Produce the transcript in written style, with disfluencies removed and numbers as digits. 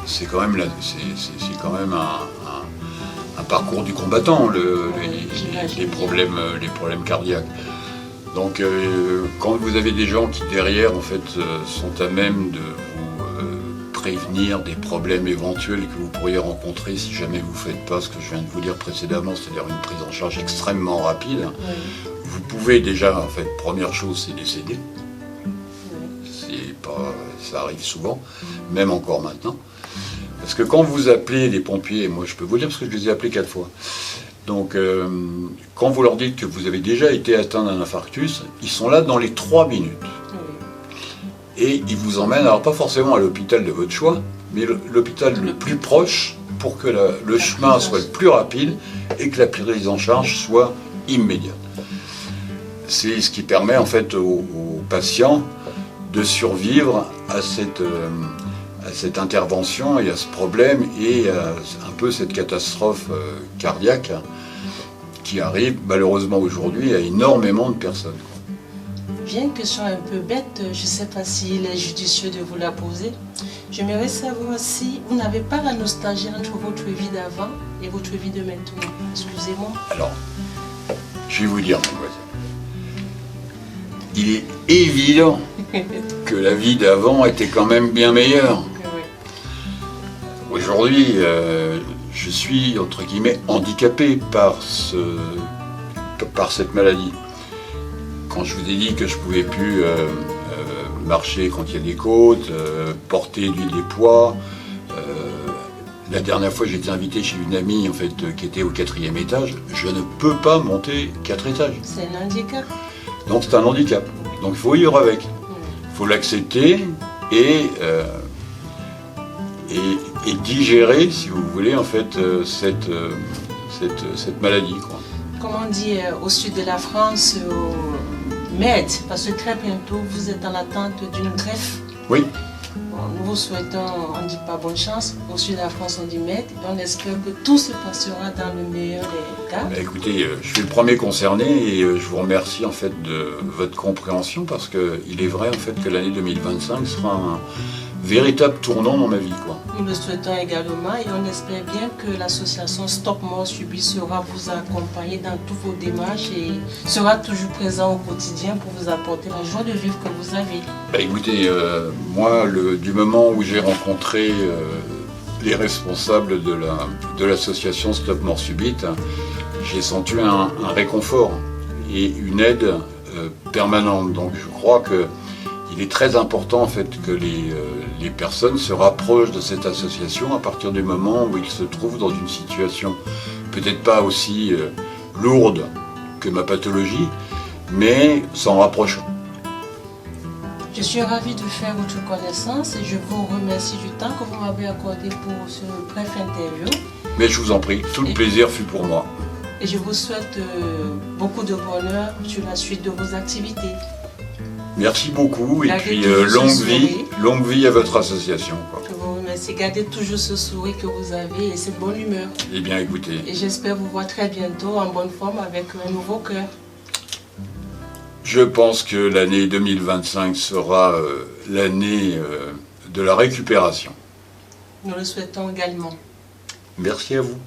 C'est quand même, un parcours du combattant, les problèmes cardiaques. Donc quand vous avez des gens qui derrière en fait sont à même de vous prévenir des problèmes éventuels que vous pourriez rencontrer si jamais vous ne faites pas ce que je viens de vous dire précédemment, c'est-à-dire une prise en charge extrêmement rapide, vous pouvez déjà, en fait, première chose, c'est décéder. Ça arrive souvent, même encore maintenant. Parce que quand vous appelez les pompiers, moi je peux vous dire parce que je les ai appelés 4 fois, donc quand vous leur dites que vous avez déjà été atteint d'un infarctus, ils sont là dans les 3 minutes. Et ils vous emmènent, alors pas forcément à l'hôpital de votre choix, mais l'hôpital le plus proche pour que le chemin soit le plus rapide et que la prise en charge soit immédiate. C'est ce qui permet en fait aux patients de survivre à cette intervention et à ce problème et à un peu cette catastrophe cardiaque qui arrive malheureusement aujourd'hui à énormément de personnes. J'ai une question un peu bête, je ne sais pas s'il est judicieux de vous la poser. J'aimerais savoir si vous n'avez pas la nostalgie entre votre vie d'avant et votre vie de maintenant. Excusez-moi. Alors, je vais vous dire, mademoiselle, il est évident que la vie d'avant était quand même bien meilleure. Aujourd'hui, je suis, entre guillemets, handicapé par cette maladie. Quand je vous ai dit que je ne pouvais plus marcher quand il y a des côtes, porter des poids, la dernière fois j'ai été invité chez une amie en fait, qui était au 4e étage, je ne peux pas monter 4 étages. C'est un handicap. Donc c'est un handicap. Donc il faut vivre avec. Il faut l'accepter et digérer, si vous voulez, en fait, cette maladie, quoi. Comme on dit au sud de la France, MED, parce que très bientôt vous êtes en attente d'une greffe. Oui. Bon, nous vous souhaitons, on ne dit pas bonne chance, au sud de la France on dit MED, et on espère que tout se passera dans le meilleur des cas. Bah, écoutez, je suis le premier concerné et je vous remercie en fait de votre compréhension parce qu'il est vrai en fait que l'année 2025 sera un véritable tournant dans ma vie, quoi. Nous le souhaitons également et on espère bien que l'association Stop Mort Subite sera vous accompagner dans toutes vos démarches et sera toujours présent au quotidien pour vous apporter la joie de vivre que vous avez. Bah, écoutez, moi, du moment où j'ai rencontré les responsables de l'association Stop Mort Subite, j'ai senti un réconfort et une aide permanente. Donc je crois que il est très important en fait que les personnes se rapprochent de cette association à partir du moment où ils se trouvent dans une situation peut-être pas aussi lourde que ma pathologie, mais s'en rapprochant. Je suis ravie de faire votre connaissance et je vous remercie du temps que vous m'avez accordé pour ce bref interview. Mais je vous en prie, tout le plaisir fut pour moi. Et je vous souhaite beaucoup de bonheur sur la suite de vos activités. Merci beaucoup et Gardez puis longue vie à votre association, quoi. Je vous remercie. Gardez toujours ce sourire que vous avez et cette bonne humeur. Eh bien écoutez. Et j'espère vous voir très bientôt en bonne forme avec un nouveau cœur. Je pense que l'année 2025 sera l'année de la récupération. Nous le souhaitons également. Merci à vous.